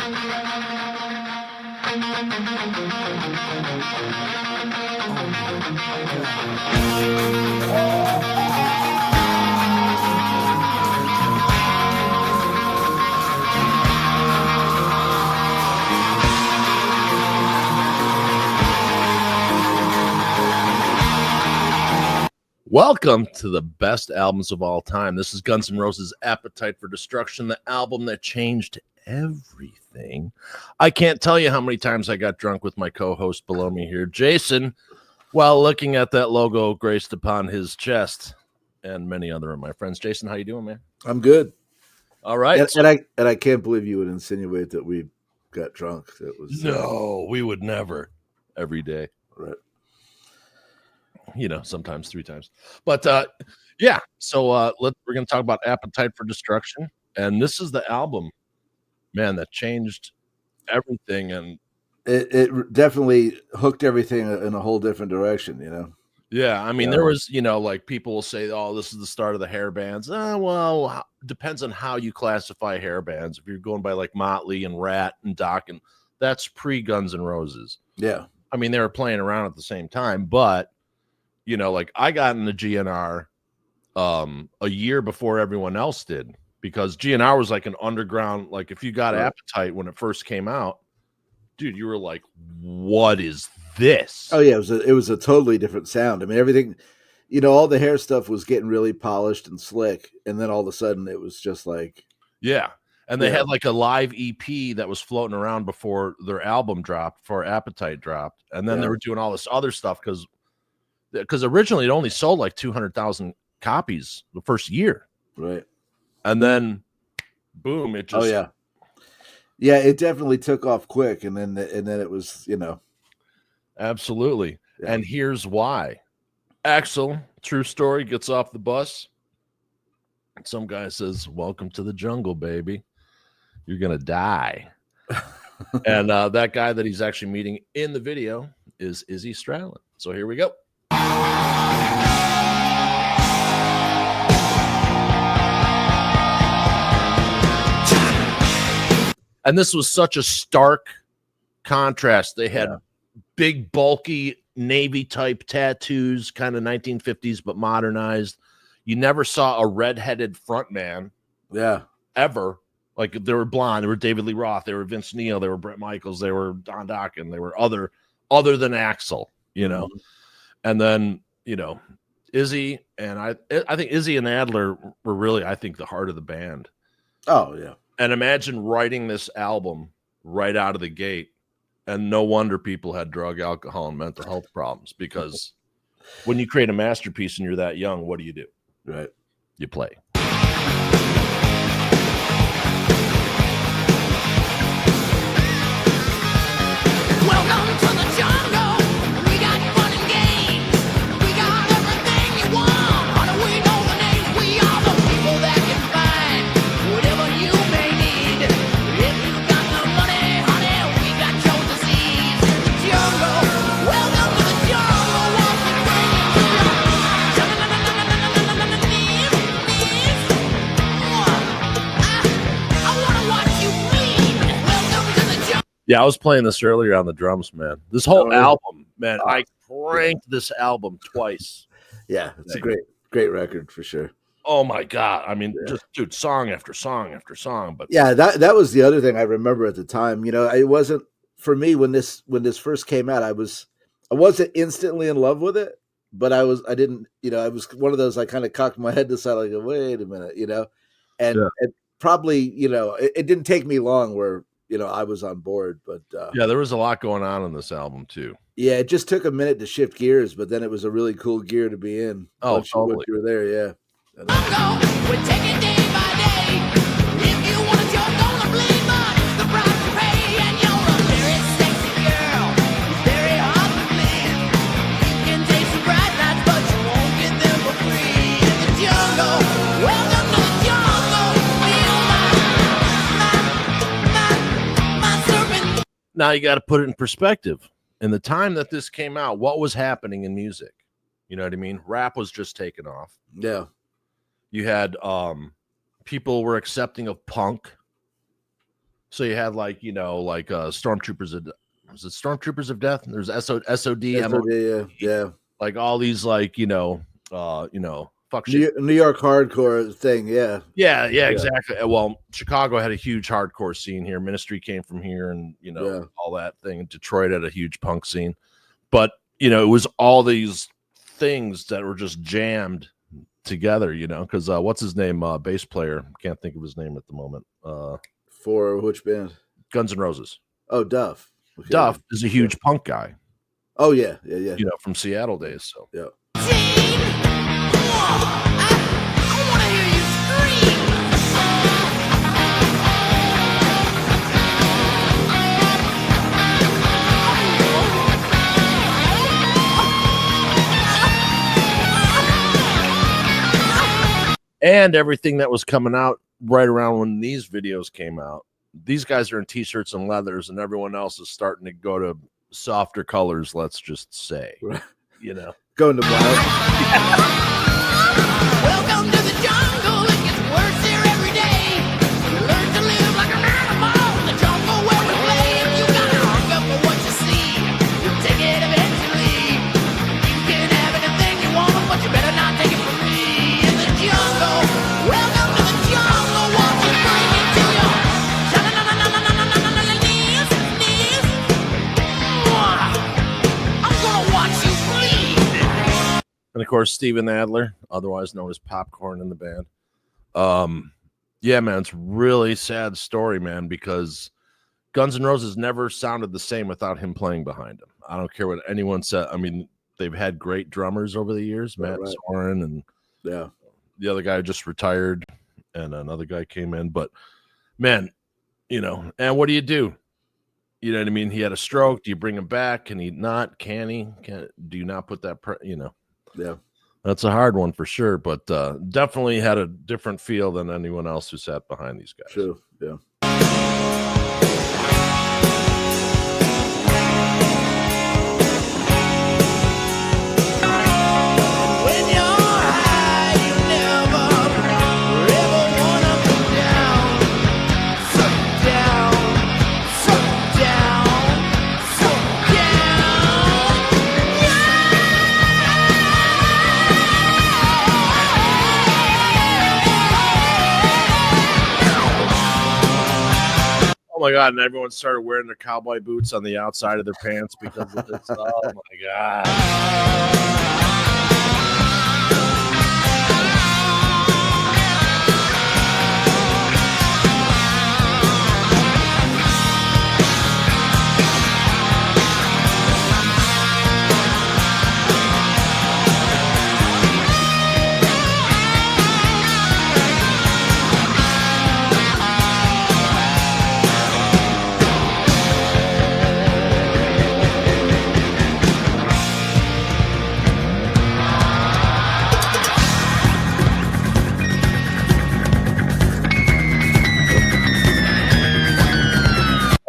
Welcome to the best albums of all time. This is Guns N' Roses' Appetite for Destruction, the album that changed everything. I can't tell you how many times I got drunk with my co-host below me here, Jason, while looking at that logo graced upon his chest, and many other of my friends. Jason, how you doing, man? I'm good. All right. And I can't believe you would insinuate that we got drunk. That was No, we would never. Every day. Right. You know, sometimes 3 times. But yeah, so we're going to talk about Appetite for Destruction, and this is the album, man, that changed everything. And it definitely hooked everything in a whole different direction, you know. yeah, I mean, there was, you know, like people will say, oh, this is the start of the hair bands. Well, depends on how you classify hair bands. If you're going by like Motley and Rat and Doc, and that's pre Guns N' Roses. Yeah, I mean, they were playing around at the same time, but you know, like I got into GNR a year before everyone else did, because GNR was like an underground, like if you got Appetite when it first came out, dude, you were like, what is this? Oh yeah, it was a totally different sound. I mean, everything, you know, all the hair stuff was getting really polished and slick, and then all of a sudden it was just like, yeah. And they had like a live EP that was floating around before their album dropped, before Appetite dropped, and then they were doing all this other stuff because originally it only sold like 200,000 copies the first year, right? And then boom, it just yeah, it definitely took off quick, and then it was, you know, absolutely. And here's why. Axl, true story, gets off the bus. Some guy says, welcome to the jungle, baby. You're gonna die. And that guy that he's actually meeting in the video is Izzy Stradlin. So here we go. And this was such a stark contrast. They had big, bulky Navy type tattoos, kind of 1950s, but modernized. You never saw a redheaded frontman. Yeah. Ever. Like they were blonde. They were David Lee Roth. They were Vince Neil. They were Bret Michaels. They were Don Dokken. They were other than Axl, you know. And then, you know, Izzy and I think Izzy and Adler were really, I think, the heart of the band. Oh, yeah. And imagine writing this album right out of the gate. And no wonder people had drug, alcohol, and mental health problems, because when you create a masterpiece and you're that young, what do? Right. You play. Welcome to the jungle. We got fun and games. We got everything you want. How do we know the names? We are the people that can find whatever you may need. If you got the money, honey, we got your disease. The jungle. Welcome to the jungle. What we bring you to I wanna watch you bleed. Welcome to the jungle. Yeah, I was playing this earlier on the drums, man. This whole album, man, I cranked this album twice. Yeah, it's a great record for sure. Oh my God. I mean, just dude, song after song after song. But yeah, that was the other thing I remember at the time. You know, it wasn't for me when this first came out, I wasn't instantly in love with it, but I was one of those, I kind of cocked my head to the side, like, wait a minute, you know, and probably, you know, it didn't take me long where, you know, I was on board, but yeah, there was a lot going on this album too. Yeah, it just took a minute to shift gears, but then it was a really cool gear to be in. Oh, once totally. you were there, yeah. We take it day by day. If you want it, you're gonna bleed, but it's the price to pay. And you're a very sexy girl, very hard to please. You can taste the bright lights, but you won't get them for free. In the jungle, welcome to the jungle. Feel my serpent. Now you got to put it in perspective. In the time that this came out, what was happening in music? You know what I mean? Rap was just taking off. Yeah. You had people were accepting of punk. So you had like Stormtroopers of was it Stormtroopers of Death? There's SOD, yeah. like all these fuck shit. New York hardcore thing, yeah. Yeah, exactly. Well, Chicago had a huge hardcore scene here. Ministry came from here, and all that thing. Detroit had a huge punk scene, but it was all these things that were just jammed together. Because what's his name? Bass player. Can't think of his name at the moment. For which band? Guns N' Roses. Oh, Duff. Okay. Duff is a huge punk guy. Oh yeah. From Seattle days. So yeah. I want to hear you scream. and everything that was coming out right around when these videos came out. These guys are in t-shirts and leathers, and everyone else is starting to go to softer colors, let's just say. Right. Going to black. Welcome to the jungle. It gets worse here every day. You learn to live like an animal in the jungle where we play. If you gotta hung up for what you see, you'll take it eventually. You can have anything you want, but you better not take it from me. In the jungle, welcome to the jungle. Won't you bring it to your knees? I'm gonna watch you bleed. And of course, Steven Adler, otherwise known as Popcorn in the band. Yeah, man, it's really sad story, man, because Guns N' Roses never sounded the same without him playing behind him. I don't care what anyone said. I mean, they've had great drummers over the years, Matt Soren, and Yeah. the other guy just retired, and another guy came in. But man, and what do? You know what I mean? He had a stroke. Do you bring him back? Can he not? Can he? Do you not put that? Yeah. That's a hard one for sure. But definitely had a different feel than anyone else who sat behind these guys. True. Yeah. When you're high, you never ever wanna be down. So down, so down, so Oh my god! And everyone started wearing their cowboy boots on the outside of their pants because of this. Oh my god!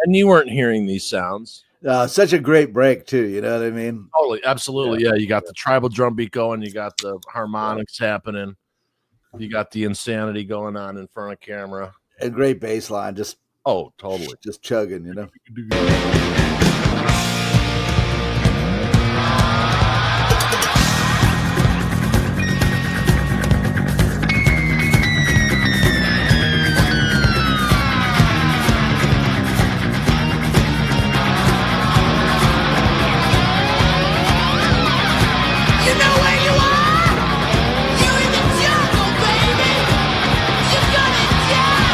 And you weren't hearing these sounds. Such a great break too. You know what I mean? Totally, absolutely, yeah. You got the tribal drum beat going. You got the harmonics happening. You got the insanity going on in front of camera. And great bass line, just totally, just chugging. You know. You know where you are? You're in the jungle, baby. You're gonna die.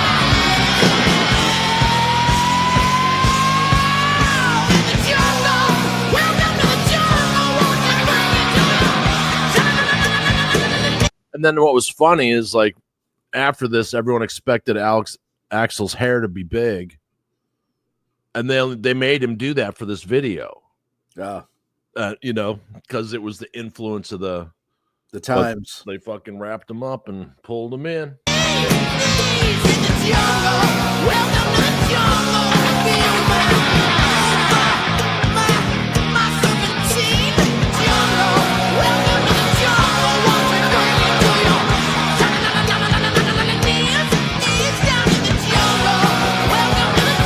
In the jungle, welcome to the jungle. Won't you bring it to me? And then what was funny is like after this, everyone expected Axl's hair to be big, and they made him do that for this video. Yeah. Because it was the influence of the times. They fucking wrapped him up and pulled him in. In the jungle, welcome to the jungle. Feel my serpentine. Jungle, welcome to the jungle. Won't you bring it to your knees down in the jungle. Welcome to the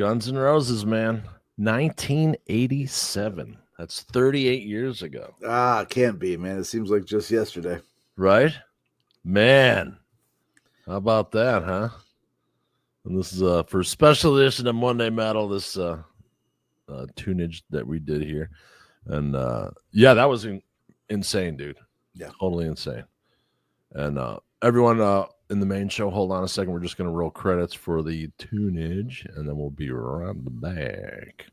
Guns N' Roses, man. 1987. That's 38 years ago. It can't be, man. It seems like just yesterday. Right? Man. How about that, huh? And this is for a special edition of Monday Metal, this tunage that we did here. And yeah, that was insane, dude. Yeah. Totally insane. And everyone in the main show, hold on a second. We're just going to roll credits for the tunage, and then we'll be right back.